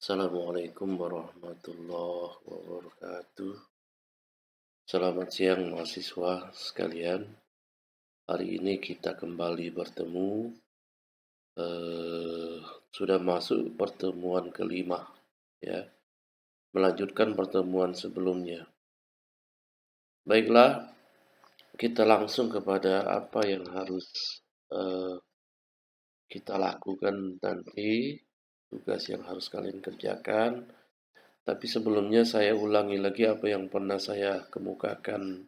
Assalamualaikum warahmatullahi wabarakatuh. Selamat siang mahasiswa sekalian. Hari ini kita kembali bertemu. eh, Sudah masuk pertemuan kelima, ya, melanjutkan pertemuan sebelumnya. Baiklah, kita langsung kepada apa yang harus eh, kita lakukan nanti, tugas yang harus kalian kerjakan. Tapi sebelumnya saya ulangi lagi apa yang pernah saya kemukakan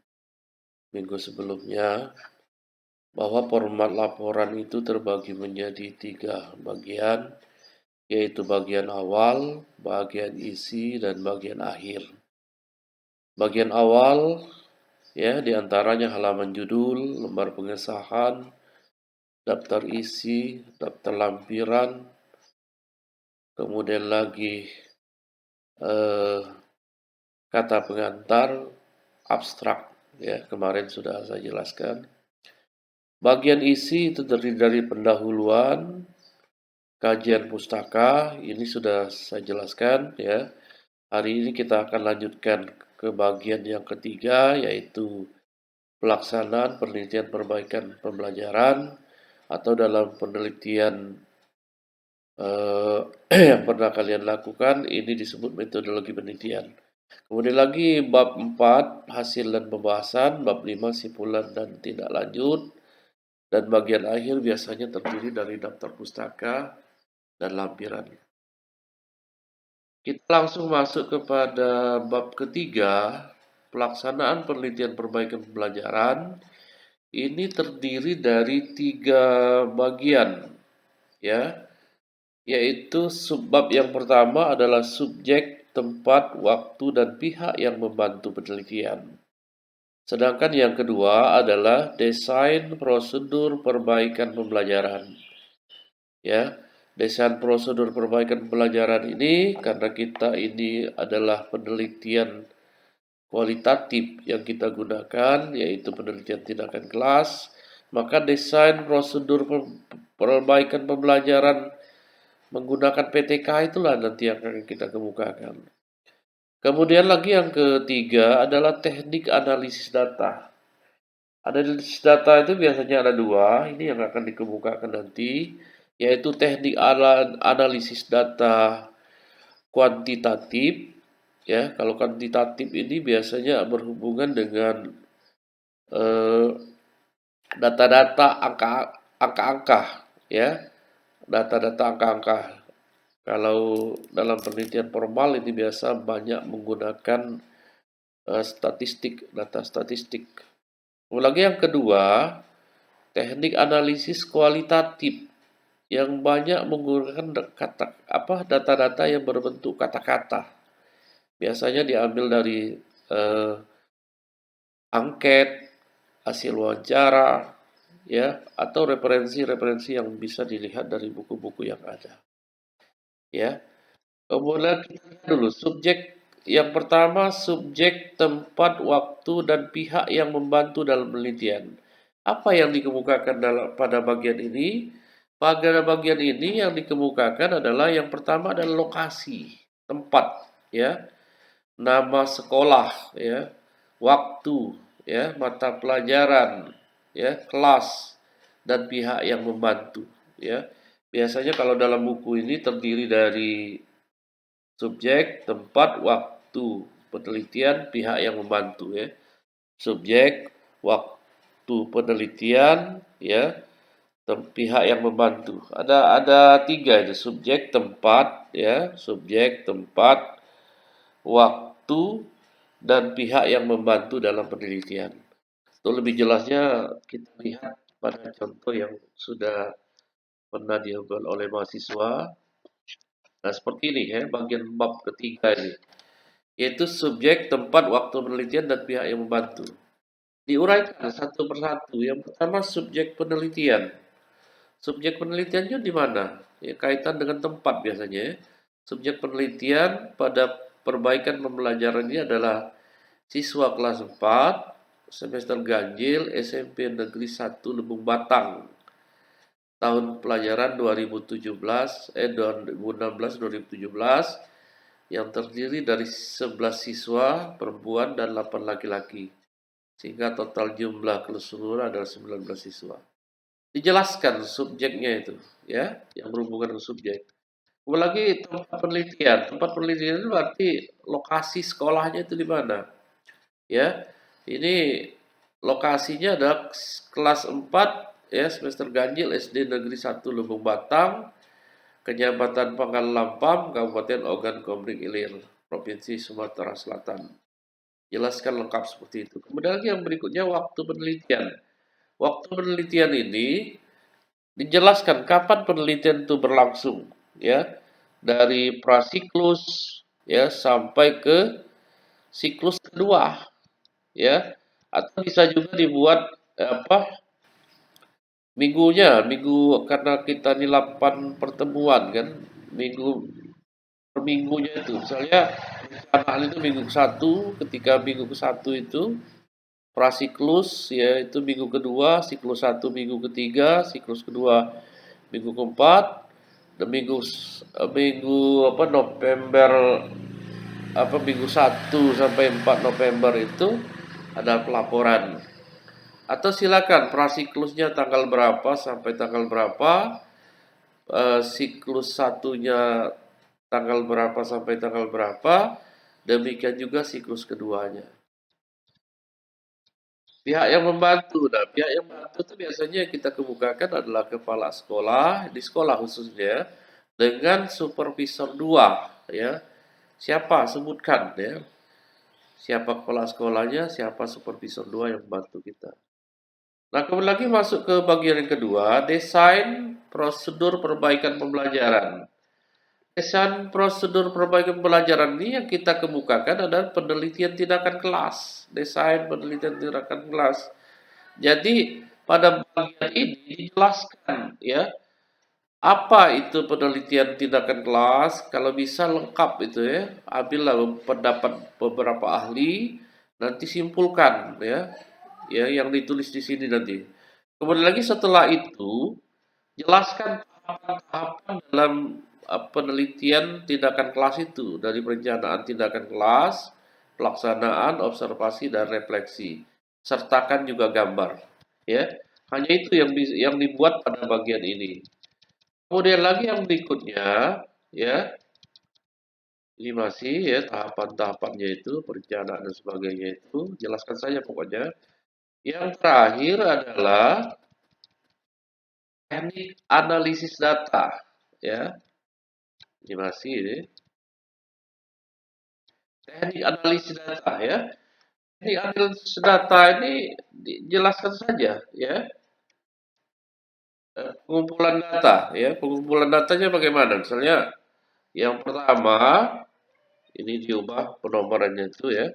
minggu sebelumnya, bahwa format laporan itu terbagi menjadi 3 bagian, yaitu bagian awal, bagian isi, dan bagian akhir. Bagian awal, ya, diantaranya halaman judul, lembar pengesahan, daftar isi, daftar lampiran, kemudian lagi eh, kata pengantar, abstrak, ya, kemarin sudah saya jelaskan. Bagian isi itu terdiri dari pendahuluan, kajian pustaka, ini sudah saya jelaskan, ya. Hari ini kita akan lanjutkan ke bagian yang ketiga, yaitu pelaksanaan penelitian perbaikan pembelajaran, atau dalam penelitian eh, yang pernah kalian lakukan, ini disebut metodologi penelitian. Kemudian lagi bab 4 hasil dan pembahasan, bab 5 simpulan dan tindak lanjut, dan bagian akhir biasanya terdiri dari daftar pustaka dan lampiran. Kita langsung masuk kepada bab ketiga, pelaksanaan penelitian perbaikan pembelajaran. Ini terdiri dari 3 bagian, ya, yaitu subbab yang pertama adalah subjek, tempat, waktu, dan pihak yang membantu penelitian. Sedangkan yang kedua adalah desain prosedur perbaikan pembelajaran. Ya, desain prosedur perbaikan pembelajaran ini karena kita ini adalah penelitian kualitatif yang kita gunakan, yaitu penelitian tindakan kelas, maka desain prosedur perbaikan pembelajaran menggunakan PTK itulah nanti yang akan kita kemukakan. Kemudian lagi yang ketiga adalah teknik analisis data. Analisis data itu biasanya ada 2, ini yang akan dikemukakan nanti, yaitu teknik analisis data kuantitatif. Ya, kalau kuantitatif ini biasanya berhubungan dengan eh, data-data angka-angka, ya, data-data angka-angka. Kalau dalam penelitian formal ini biasa banyak menggunakan statistik, data statistik. Lagi yang kedua, teknik analisis kualitatif yang banyak menggunakan data-data yang berbentuk kata-kata. Biasanya diambil dari eh, angket, hasil wawancara, ya, atau referensi-referensi yang bisa dilihat dari buku-buku yang ada. Ya, kemudian kita lihat dulu subjek yang pertama, subjek, tempat, waktu, dan pihak yang membantu dalam penelitian. Apa yang dikemukakan pada bagian ini? Pada bagian ini yang dikemukakan adalah yang pertama adalah lokasi, tempat, ya, nama sekolah, ya, waktu, ya, mata pelajaran, ya, kelas, dan pihak yang membantu, ya. Biasanya kalau dalam buku ini terdiri dari subjek, tempat, waktu, penelitian, pihak yang membantu, ya. Subjek, waktu penelitian, ya, pihak yang membantu. Ada 3 itu, subjek, tempat, ya, subjek, tempat, waktu, dan pihak yang membantu dalam penelitian. Untuk lebih jelasnya kita lihat pada contoh yang sudah pernah diambil oleh mahasiswa. Nah, seperti ini, ya, bagian bab ketiga ini, yaitu subjek, tempat, waktu penelitian, dan pihak yang membantu. Diuraikan satu persatu. Yang pertama subjek penelitian. Subjek penelitiannya di mana? Ya, kaitan dengan tempat biasanya, ya. Subjek penelitian pada perbaikan pembelajaran ini adalah siswa kelas 4 semester ganjil SMP Negeri 1 Lebung Batang. tahun pelajaran 2016-2017 yang terdiri dari 11 siswa perempuan dan 8 laki-laki. Sehingga total jumlah keseluruhan adalah 19 siswa. Dijelaskan subjeknya itu, ya, yang berhubungan dengan subjek. Apalagi tempat penelitian. Tempat penelitian itu berarti lokasi sekolahnya itu di mana. Ya, ini lokasinya adalah kelas 4 ya, semester ganjil SD Negeri 1 Lubung Batang, Kecamatan Pangkal Lampam, Kabupaten Ogan Komering Ilir, Provinsi Sumatera Selatan. Jelaskan lengkap seperti itu. Kemudian lagi yang berikutnya waktu penelitian. Waktu penelitian ini dijelaskan kapan penelitian itu berlangsung, ya, dari prasiklus ya sampai ke siklus kedua, ya, atau bisa juga dibuat minggu karena kita ini 8 pertemuan kan, minggu per minggunya itu, misalnya perencanaan itu minggu ke-1, ketika minggu ke-1 itu prasiklus ya itu minggu kedua, siklus 1 minggu ketiga, siklus kedua minggu keempat, dan minggu November minggu 1 sampai 4 November itu ada pelaporan. Atau silakan prasiklusnya tanggal berapa sampai tanggal berapa, siklus satunya tanggal berapa sampai tanggal berapa, demikian juga siklus keduanya. Pihak yang membantu, nah pihak yang membantu itu biasanya kita kemukakan adalah kepala sekolah, di sekolah khususnya, dengan supervisor 2, ya. Siapa? Sebutkan, ya. Siapa kepala sekolahnya, siapa supervisor 2 yang membantu kita. Nah, kemudian lagi masuk ke bagian yang kedua, desain prosedur perbaikan pembelajaran. Desain prosedur perbaikan pembelajaran ini yang kita kemukakan adalah penelitian tindakan kelas. Desain penelitian tindakan kelas. Jadi pada bagian ini dijelaskan ya apa itu penelitian tindakan kelas. Kalau bisa lengkap itu ya. Ambillah pendapat beberapa ahli, nanti simpulkan ya. Ya yang ditulis di sini nanti. Kemudian lagi setelah itu jelaskan tahapan-tahapan dalam penelitian tindakan kelas itu, dari perencanaan tindakan kelas, pelaksanaan, observasi dan refleksi. Sertakan juga gambar, ya. Hanya itu yang dibuat pada bagian ini. Kemudian lagi yang berikutnya, ya, ini masih ya tahapan-tahapannya itu, perencanaan dan sebagainya itu, jelaskan saja pokoknya. Yang terakhir adalah teknik analisis data, ya. Ini masih ini. Teknik analisis data ya. Teknik analisis data ini dijelaskan saja ya. Pengumpulan data ya. Pengumpulan datanya bagaimana? Misalnya yang pertama ini diubah penomorannya itu ya.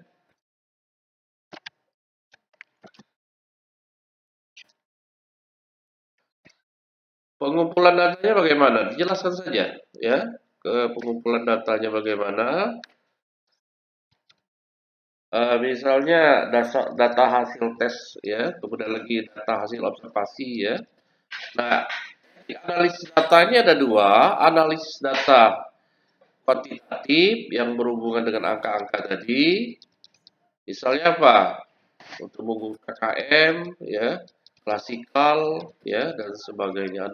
Pengumpulan datanya bagaimana? Dijelaskan saja ya. Ke pengumpulan datanya bagaimana? Misalnya data hasil tes ya, kemudian lagi data hasil observasi ya. Nah, analisis data ini ada dua, analisis data kuantitatif yang berhubungan dengan angka-angka tadi. Misalnya apa? Untuk mengukur KKM, ya, klasikal, ya, dan sebagainya.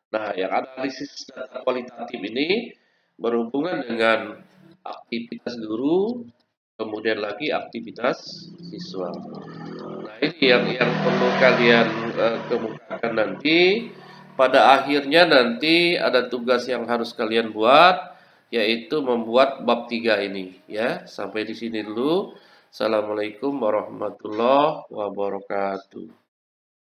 Nah, yang analisis data kualitatif ini berhubungan dengan aktivitas guru, kemudian lagi aktivitas siswa. Nah, ini yang perlu kalian kemukakan nanti. Pada akhirnya nanti ada tugas yang harus kalian buat, yaitu membuat bab 3 ini ya. Sampai di sini dulu. Assalamualaikum warahmatullahi wabarakatuh.